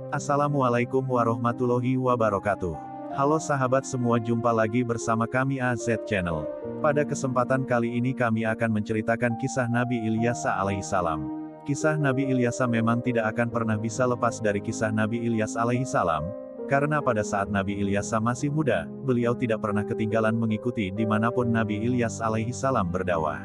Assalamualaikum warahmatullahi wabarakatuh. Halo sahabat semua, jumpa lagi bersama kami AZ Channel. Pada kesempatan kali ini kami akan menceritakan kisah Nabi Ilyas alaihissalam. Kisah Nabi Ilyas memang tidak akan pernah bisa lepas dari kisah Nabi Ilyas alaihissalam, karena pada saat Nabi Ilyas masih muda, beliau tidak pernah ketinggalan mengikuti dimanapun Nabi Ilyas alaihissalam berdakwah.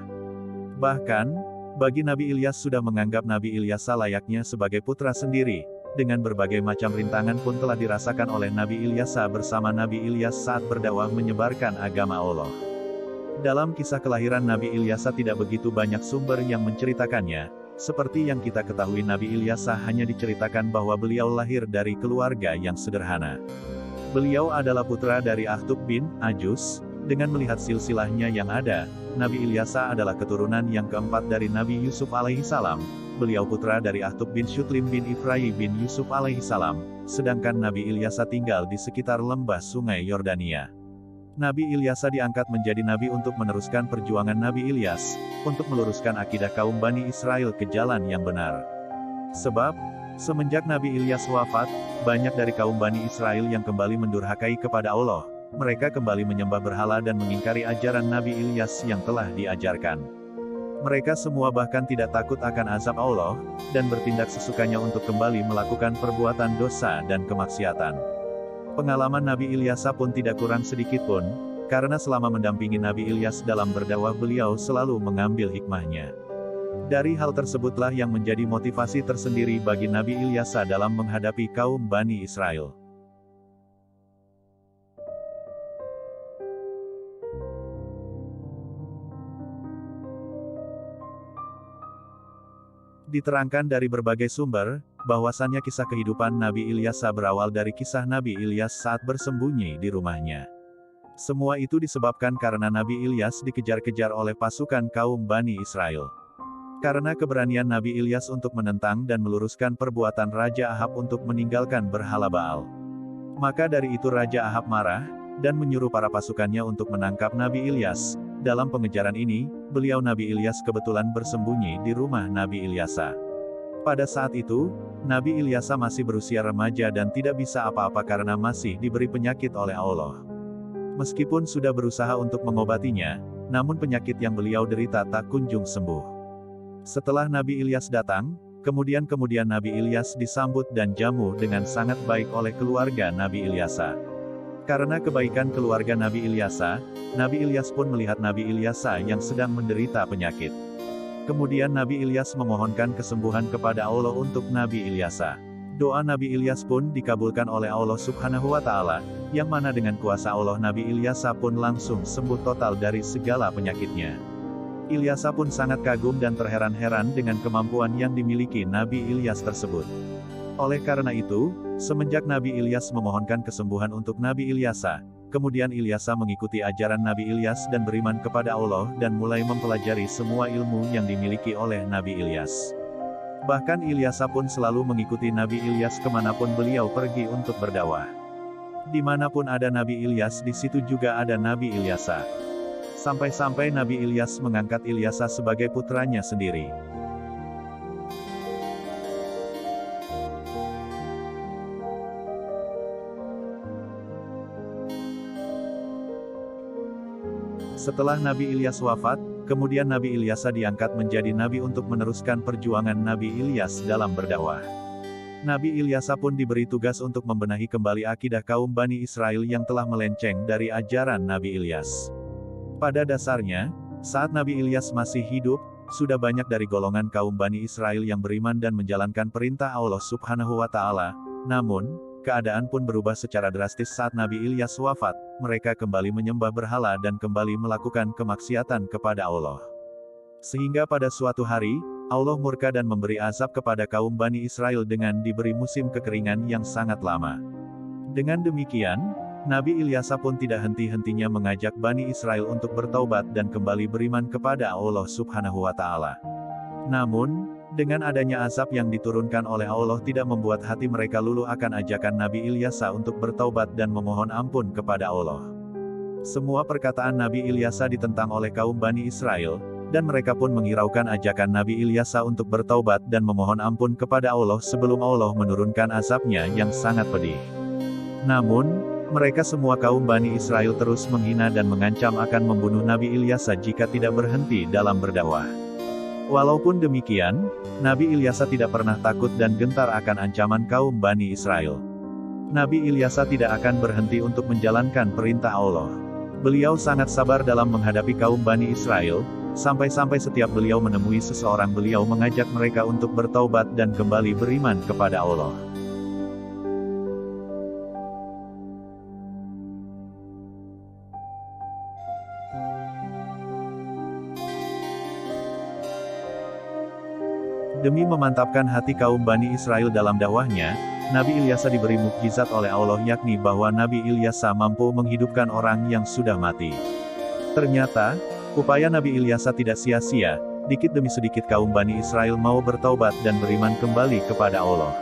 Bahkan, bagi Nabi Ilyas sudah menganggap Nabi Ilyas layaknya sebagai putra sendiri. Dengan berbagai macam rintangan pun telah dirasakan oleh Nabi Ilyas bersama Nabi Ilyas saat berdakwah menyebarkan agama Allah. Dalam kisah kelahiran Nabi Ilyas tidak begitu banyak sumber yang menceritakannya. Seperti yang kita ketahui, Nabi Ilyas hanya diceritakan bahwa beliau lahir dari keluarga yang sederhana. Beliau adalah putra dari Ahtub bin Ajus. Dengan melihat silsilahnya yang ada, Nabi Ilyas adalah keturunan yang keempat dari Nabi Yusuf alaihissalam. Beliau putra dari Ahtub bin Syutlim bin Ifrai bin Yusuf alaihissalam, sedangkan Nabi Ilyas tinggal di sekitar lembah sungai Yordania. Nabi Ilyas diangkat menjadi nabi untuk meneruskan perjuangan Nabi Ilyas, untuk meluruskan akidah kaum Bani Israel ke jalan yang benar. Sebab, semenjak Nabi Ilyas wafat, banyak dari kaum Bani Israel yang kembali mendurhakai kepada Allah. Mereka kembali menyembah berhala dan mengingkari ajaran Nabi Ilyas yang telah diajarkan. Mereka semua bahkan tidak takut akan azab Allah, dan bertindak sesukanya untuk kembali melakukan perbuatan dosa dan kemaksiatan. Pengalaman Nabi Ilyas pun tidak kurang sedikit pun, karena selama mendampingi Nabi Ilyas dalam berdakwah beliau selalu mengambil hikmahnya. Dari hal tersebutlah yang menjadi motivasi tersendiri bagi Nabi Ilyas dalam menghadapi kaum Bani Israel. Diterangkan dari berbagai sumber, bahwasannya kisah kehidupan Nabi Ilyas berawal dari kisah Nabi Ilyas saat bersembunyi di rumahnya. Semua itu disebabkan karena Nabi Ilyas dikejar-kejar oleh pasukan kaum Bani Israel. Karena keberanian Nabi Ilyas untuk menentang dan meluruskan perbuatan Raja Ahab untuk meninggalkan berhala Baal. Maka dari itu Raja Ahab marah, dan menyuruh para pasukannya untuk menangkap Nabi Ilyas. Dalam pengejaran ini, beliau Nabi Ilyas kebetulan bersembunyi di rumah Nabi Ilyas. Pada saat itu, Nabi Ilyas masih berusia remaja dan tidak bisa apa-apa karena masih diberi penyakit oleh Allah. Meskipun sudah berusaha untuk mengobatinya, namun penyakit yang beliau derita tak kunjung sembuh. Setelah Nabi Ilyas datang, kemudian Nabi Ilyas disambut dan jamu dengan sangat baik oleh keluarga Nabi Ilyas. Karena kebaikan keluarga Nabi Ilyas, Nabi Ilyas pun melihat Nabi Ilyas yang sedang menderita penyakit. Kemudian Nabi Ilyas memohonkan kesembuhan kepada Allah untuk Nabi Ilyas. Doa Nabi Ilyas pun dikabulkan oleh Allah Subhanahu wa Ta'ala, yang mana dengan kuasa Allah Nabi Ilyas pun langsung sembuh total dari segala penyakitnya. Ilyas pun sangat kagum dan terheran-heran dengan kemampuan yang dimiliki Nabi Ilyas tersebut. Oleh karena itu, semenjak Nabi Ilyas memohonkan kesembuhan untuk Nabi Ilyas, kemudian Ilyas mengikuti ajaran Nabi Ilyas dan beriman kepada Allah dan mulai mempelajari semua ilmu yang dimiliki oleh Nabi Ilyas. Bahkan Ilyas pun selalu mengikuti Nabi Ilyas kemanapun beliau pergi untuk berdakwah. Dimanapun ada Nabi Ilyas, di situ juga ada Nabi Ilyas. Sampai-sampai Nabi Ilyas mengangkat Ilyas sebagai putranya sendiri. Setelah Nabi Ilyas wafat, kemudian Nabi Ilyas diangkat menjadi nabi untuk meneruskan perjuangan Nabi Ilyas dalam berdakwah. Nabi Ilyas pun diberi tugas untuk membenahi kembali akidah kaum Bani Israel yang telah melenceng dari ajaran Nabi Ilyas. Pada dasarnya, saat Nabi Ilyas masih hidup, sudah banyak dari golongan kaum Bani Israel yang beriman dan menjalankan perintah Allah Subhanahu wa Ta'ala. Namun, keadaan pun berubah secara drastis saat Nabi Ilyas wafat. Mereka kembali menyembah berhala dan kembali melakukan kemaksiatan kepada Allah. Sehingga pada suatu hari, Allah murka dan memberi azab kepada kaum Bani Israel dengan diberi musim kekeringan yang sangat lama. Dengan demikian, Nabi Ilyas pun tidak henti-hentinya mengajak Bani Israel untuk bertaubat dan kembali beriman kepada Allah Subhanahu wa Ta'ala. Namun, dengan adanya azab yang diturunkan oleh Allah tidak membuat hati mereka luluh akan ajakan Nabi Ilyas untuk bertaubat dan memohon ampun kepada Allah. Semua perkataan Nabi Ilyas ditentang oleh kaum Bani Israel, Dan mereka pun menghiraukan ajakan Nabi Ilyasa untuk bertaubat dan memohon ampun kepada Allah sebelum Allah menurunkan azabnya yang sangat pedih. Namun, mereka semua kaum Bani Israel terus menghina dan mengancam akan membunuh Nabi Ilyasa jika tidak berhenti dalam berdakwah. Walaupun demikian, Nabi Ilyasa tidak pernah takut dan gentar akan ancaman kaum Bani Israel. Nabi Ilyasa tidak akan berhenti untuk menjalankan perintah Allah. Beliau sangat sabar dalam menghadapi kaum Bani Israel, sampai-sampai setiap beliau menemui seseorang beliau mengajak mereka untuk bertaubat dan kembali beriman kepada Allah. Demi memantapkan hati kaum Bani Israel dalam dakwahnya, Nabi Ilyasa diberi mukjizat oleh Allah, yakni bahwa Nabi Ilyasa mampu menghidupkan orang yang sudah mati. Ternyata, upaya Nabi Ilyasa tidak sia-sia, dikit demi sedikit kaum Bani Israel mau bertaubat dan beriman kembali kepada Allah.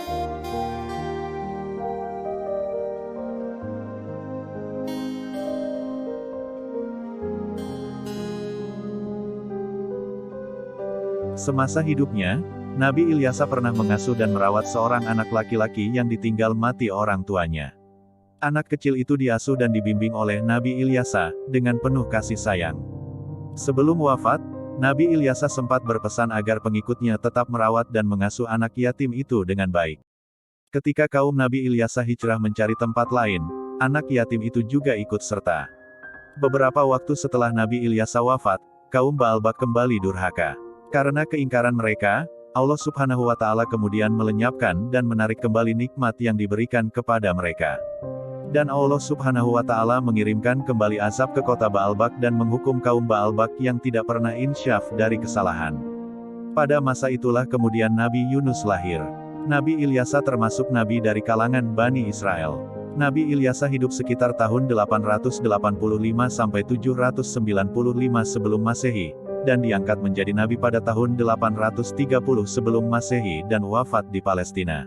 Semasa hidupnya, Nabi Ilyasa pernah mengasuh dan merawat seorang anak laki-laki yang ditinggal mati orang tuanya. Anak kecil itu diasuh dan dibimbing oleh Nabi Ilyasa, dengan penuh kasih sayang. Sebelum wafat, Nabi Ilyasa sempat berpesan agar pengikutnya tetap merawat dan mengasuh anak yatim itu dengan baik. Ketika kaum Nabi Ilyasa hijrah mencari tempat lain, anak yatim itu juga ikut serta. Beberapa waktu setelah Nabi Ilyasa wafat, kaum Baalbak kembali durhaka. Karena keingkaran mereka, Allah Subhanahu wa Ta'ala kemudian melenyapkan dan menarik kembali nikmat yang diberikan kepada mereka. Dan Allah Subhanahu wa Ta'ala mengirimkan kembali azab ke kota Baalbak dan menghukum kaum Baalbak yang tidak pernah insyaf dari kesalahan. Pada masa itulah kemudian Nabi Yunus lahir. Nabi Ilyasa termasuk nabi dari kalangan Bani Israel. Nabi Ilyasa hidup sekitar tahun 885 sampai 795 sebelum Masehi, dan diangkat menjadi nabi pada tahun 830 sebelum Masehi dan wafat di Palestina.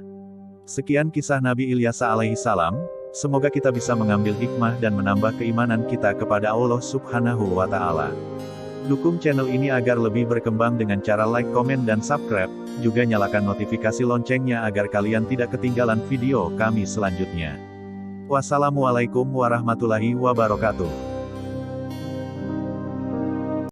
Sekian kisah Nabi Ilyasa alaihi salam, semoga kita bisa mengambil hikmah dan menambah keimanan kita kepada Allah Subhanahu wa Ta'ala. Dukung channel ini agar lebih berkembang dengan cara like, komen dan subscribe, juga nyalakan notifikasi loncengnya agar kalian tidak ketinggalan video kami selanjutnya. Wassalamualaikum warahmatullahi wabarakatuh.